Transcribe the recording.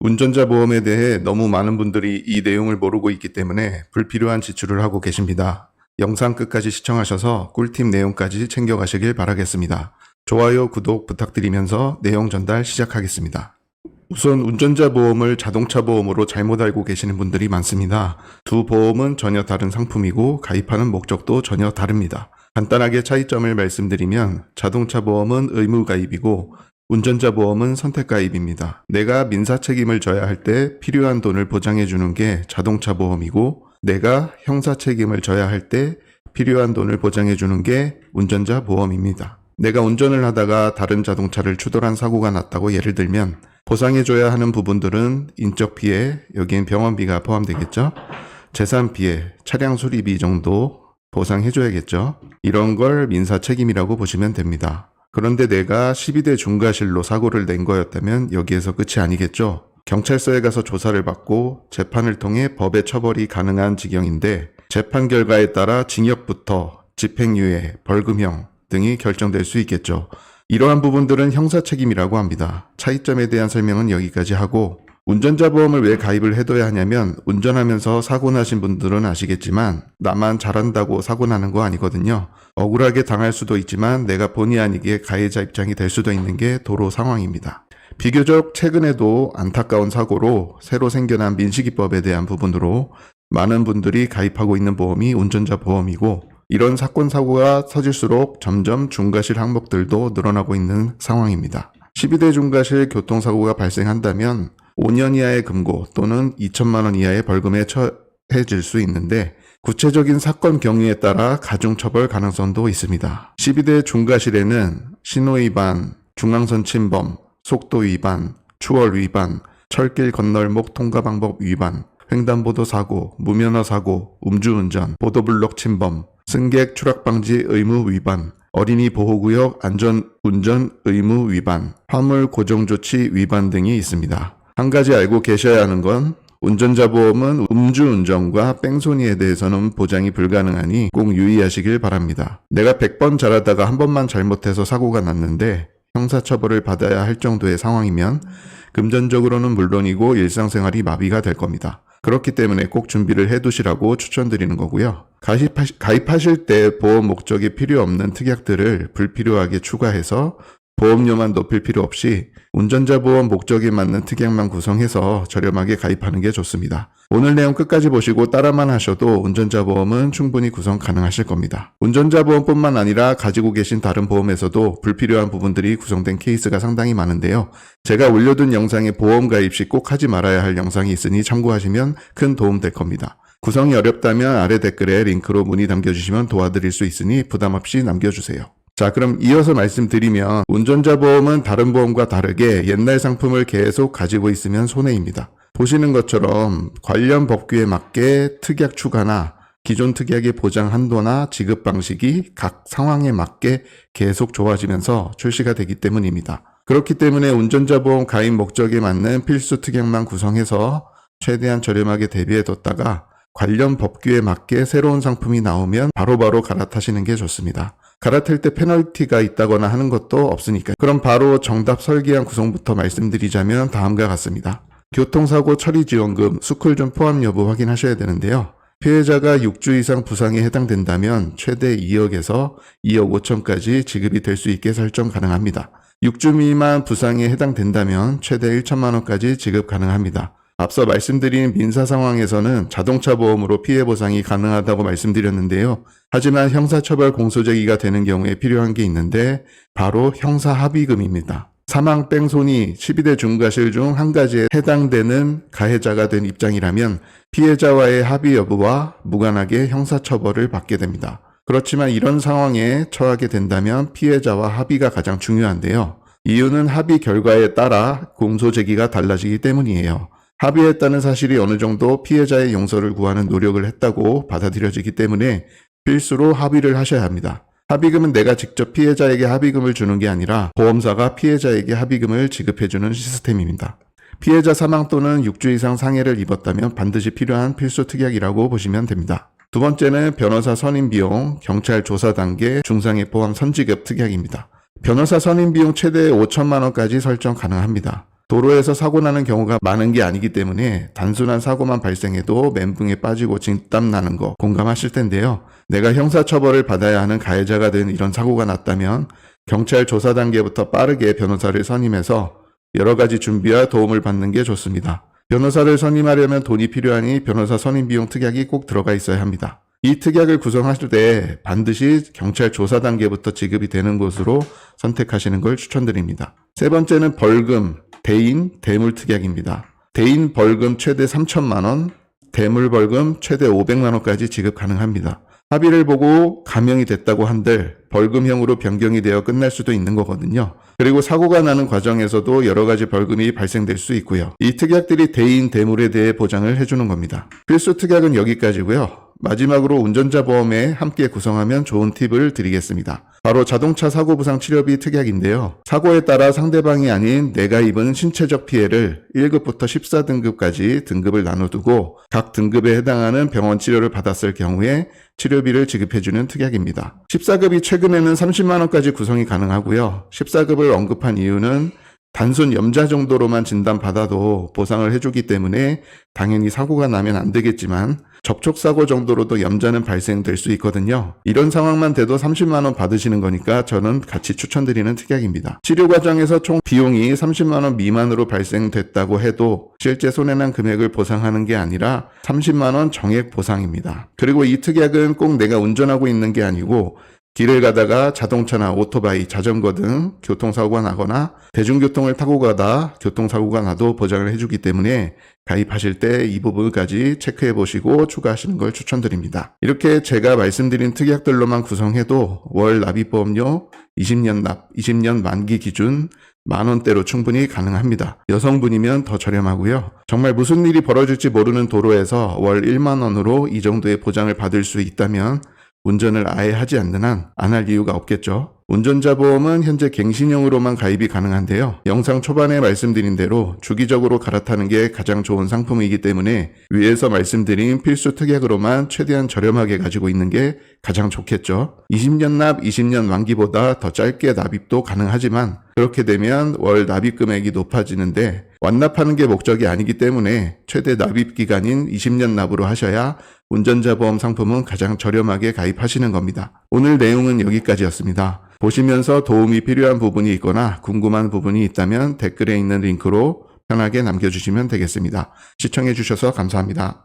운전자 보험에 대해 너무 많은 분들이 이 내용을 모르고 있기 때문에 불필요한 지출을 하고 계십니다. 영상 끝까지 시청하셔서 꿀팁 내용까지 챙겨가시길 바라겠습니다. 좋아요, 구독 부탁드리면서 내용 전달 시작하겠습니다. 우선 운전자 보험을 자동차 보험으로 잘못 알고 계시는 분들이 많습니다. 두 보험은 전혀 다른 상품이고 가입하는 목적도 전혀 다릅니다. 간단하게 차이점을 말씀드리면 자동차 보험은 의무 가입이고 운전자 보험은 선택 가입입니다. 내가 민사 책임을 져야 할 때 필요한 돈을 보장해 주는 게 자동차 보험이고 내가 형사 책임을 져야 할 때 필요한 돈을 보장해 주는 게 운전자 보험입니다. 내가 운전을 하다가 다른 자동차를 추돌한 사고가 났다고 예를 들면 보상해 줘야 하는 부분들은 인적 피해, 여기엔 병원비가 포함되겠죠? 재산 피해, 차량 수리비 정도 보상해 줘야겠죠? 이런 걸 민사 책임이라고 보시면 됩니다. 그런데 내가 12대 중과실로 사고를 낸 거였다면 여기에서 끝이 아니겠죠. 경찰서에 가서 조사를 받고 재판을 통해 법의 처벌이 가능한 지경인데 재판 결과에 따라 징역부터 집행유예, 벌금형 등이 결정될 수 있겠죠. 이러한 부분들은 형사 책임이라고 합니다. 차이점에 대한 설명은 여기까지 하고 운전자 보험을 왜 가입을 해둬야 하냐면 운전하면서 사고 나신 분들은 아시겠지만 나만 잘한다고 사고 나는 거 아니거든요. 억울하게 당할 수도 있지만 내가 본의 아니게 가해자 입장이 될 수도 있는 게 도로 상황입니다. 비교적 최근에도 안타까운 사고로 새로 생겨난 민식이법에 대한 부분으로 많은 분들이 가입하고 있는 보험이 운전자 보험이고 이런 사건 사고가 터질수록 점점 중과실 항목들도 늘어나고 있는 상황입니다. 12대 중과실 교통사고가 발생한다면 5년 이하의 금고 또는 2천만 원 이하의 벌금에 처해질 수 있는데 구체적인 사건 경위에 따라 가중처벌 가능성도 있습니다. 12대 중과실에는 신호위반, 중앙선 침범, 속도 위반, 추월 위반, 철길 건널목 통과 방법 위반, 횡단보도 사고, 무면허 사고, 음주운전, 보도블록 침범, 승객 추락방지 의무 위반, 어린이 보호구역 안전운전 의무 위반, 화물 고정조치 위반 등이 있습니다. 한 가지 알고 계셔야 하는 건 운전자 보험은 음주운전과 뺑소니에 대해서는 보장이 불가능하니 꼭 유의하시길 바랍니다. 내가 100번 잘하다가 한 번만 잘못해서 사고가 났는데 형사처벌을 받아야 할 정도의 상황이면 금전적으로는 물론이고 일상생활이 마비가 될 겁니다. 그렇기 때문에 꼭 준비를 해두시라고 추천드리는 거고요. 가입하실 때 보험 목적이 필요 없는 특약들을 불필요하게 추가해서 보험료만 높일 필요 없이 운전자 보험 목적에 맞는 특약만 구성해서 저렴하게 가입하는 게 좋습니다. 오늘 내용 끝까지 보시고 따라만 하셔도 운전자 보험은 충분히 구성 가능하실 겁니다. 운전자 보험뿐만 아니라 가지고 계신 다른 보험에서도 불필요한 부분들이 구성된 케이스가 상당히 많은데요. 제가 올려둔 영상에 보험 가입 시 꼭 하지 말아야 할 영상이 있으니 참고하시면 큰 도움 될 겁니다. 구성이 어렵다면 아래 댓글에 링크로 문의 남겨주시면 도와드릴 수 있으니 부담 없이 남겨주세요. 자, 그럼 이어서 말씀드리면 운전자 보험은 다른 보험과 다르게 옛날 상품을 계속 가지고 있으면 손해입니다. 보시는 것처럼 관련 법규에 맞게 특약 추가나 기존 특약의 보장 한도나 지급 방식이 각 상황에 맞게 계속 좋아지면서 출시가 되기 때문입니다. 그렇기 때문에 운전자 보험 가입 목적에 맞는 필수 특약만 구성해서 최대한 저렴하게 대비해뒀다가 관련 법규에 맞게 새로운 상품이 나오면 바로바로 갈아타시는 게 좋습니다. 갈아탈 때 페널티가 있다거나 하는 것도 없으니까. 그럼 바로 정답 설계한 구성부터 말씀드리자면 다음과 같습니다. 교통사고 처리지원금, 스쿨존 포함 여부 확인하셔야 되는데요. 피해자가 6주 이상 부상에 해당된다면 최대 2억에서 2억 5천까지 지급이 될 수 있게 설정 가능합니다. 6주 미만 부상에 해당된다면 최대 1천만 원까지 지급 가능합니다. 앞서 말씀드린 민사 상황에서는 자동차 보험으로 피해 보상이 가능하다고 말씀드렸는데요. 하지만 형사처벌 공소제기가 되는 경우에 필요한 게 있는데 바로 형사합의금입니다. 사망 뺑소니 12대 중과실 중 한 가지에 해당되는 가해자가 된 입장이라면 피해자와의 합의 여부와 무관하게 형사처벌을 받게 됩니다. 그렇지만 이런 상황에 처하게 된다면 피해자와 합의가 가장 중요한데요. 이유는 합의 결과에 따라 공소제기가 달라지기 때문이에요. 합의했다는 사실이 어느 정도 피해자의 용서를 구하는 노력을 했다고 받아들여지기 때문에 필수로 합의를 하셔야 합니다. 합의금은 내가 직접 피해자에게 합의금을 주는 게 아니라 보험사가 피해자에게 합의금을 지급해주는 시스템입니다. 피해자 사망 또는 6주 이상 상해를 입었다면 반드시 필요한 필수 특약이라고 보시면 됩니다. 두 번째는 변호사 선임 비용, 경찰 조사 단계, 중상해 포함 선지급 특약입니다. 변호사 선임 비용 최대 5천만 원까지 설정 가능합니다. 도로에서 사고 나는 경우가 많은 게 아니기 때문에 단순한 사고만 발생해도 멘붕에 빠지고 진땀 나는 거 공감하실 텐데요. 내가 형사처벌을 받아야 하는 가해자가 된 이런 사고가 났다면 경찰 조사 단계부터 빠르게 변호사를 선임해서 여러 가지 준비와 도움을 받는 게 좋습니다. 변호사를 선임하려면 돈이 필요하니 변호사 선임 비용 특약이 꼭 들어가 있어야 합니다. 이 특약을 구성하실 때 반드시 경찰 조사 단계부터 지급이 되는 곳으로 선택하시는 걸 추천드립니다. 세 번째는 벌금, 대인, 대물 특약입니다. 대인 벌금 최대 3천만 원, 대물 벌금 최대 500만 원까지 지급 가능합니다. 합의를 보고 감형이 됐다고 한들 벌금형으로 변경이 되어 끝날 수도 있는 거거든요. 그리고 사고가 나는 과정에서도 여러 가지 벌금이 발생될 수 있고요. 이 특약들이 대인, 대물에 대해 보장을 해주는 겁니다. 필수 특약은 여기까지고요. 마지막으로 운전자 보험에 함께 구성하면 좋은 팁을 드리겠습니다. 바로 자동차 사고 부상 치료비 특약인데요. 사고에 따라 상대방이 아닌 내가 입은 신체적 피해를 1급부터 14등급까지 등급을 나눠두고 각 등급에 해당하는 병원 치료를 받았을 경우에 치료비를 지급해주는 특약입니다. 14급이 최근에는 30만 원까지 구성이 가능하고요. 14급을 언급한 이유는 단순 염자 정도로만 진단받아도 보상을 해주기 때문에 당연히 사고가 나면 안 되겠지만 접촉사고 정도로도 염자는 발생될 수 있거든요. 이런 상황만 돼도 30만 원 받으시는 거니까 저는 같이 추천드리는 특약입니다. 치료 과정에서 총 비용이 30만 원 미만으로 발생됐다고 해도 실제 손해난 금액을 보상하는 게 아니라 30만 원 정액 보상입니다. 그리고 이 특약은 꼭 내가 운전하고 있는 게 아니고 길을 가다가 자동차나 오토바이, 자전거 등 교통사고가 나거나 대중교통을 타고 가다 교통사고가 나도 보장을 해주기 때문에 가입하실 때 이 부분까지 체크해 보시고 추가하시는 걸 추천드립니다. 이렇게 제가 말씀드린 특약들로만 구성해도 월 납입보험료 20년 납, 20년 만기 기준 만원대로 충분히 가능합니다. 여성분이면 더 저렴하고요. 정말 무슨 일이 벌어질지 모르는 도로에서 월 1만 원으로 이 정도의 보장을 받을 수 있다면 운전을 아예 하지 않는 한 안 할 이유가 없겠죠. 운전자 보험은 현재 갱신형으로만 가입이 가능한데요. 영상 초반에 말씀드린 대로 주기적으로 갈아타는 게 가장 좋은 상품이기 때문에 위에서 말씀드린 필수 특약으로만 최대한 저렴하게 가지고 있는 게 가장 좋겠죠. 20년 납, 20년 만기보다 더 짧게 납입도 가능하지만 그렇게 되면 월 납입 금액이 높아지는데 완납하는 게 목적이 아니기 때문에 최대 납입 기간인 20년 납으로 하셔야 운전자 보험 상품은 가장 저렴하게 가입하시는 겁니다. 오늘 내용은 여기까지였습니다. 보시면서 도움이 필요한 부분이 있거나 궁금한 부분이 있다면 댓글에 있는 링크로 편하게 남겨주시면 되겠습니다. 시청해주셔서 감사합니다.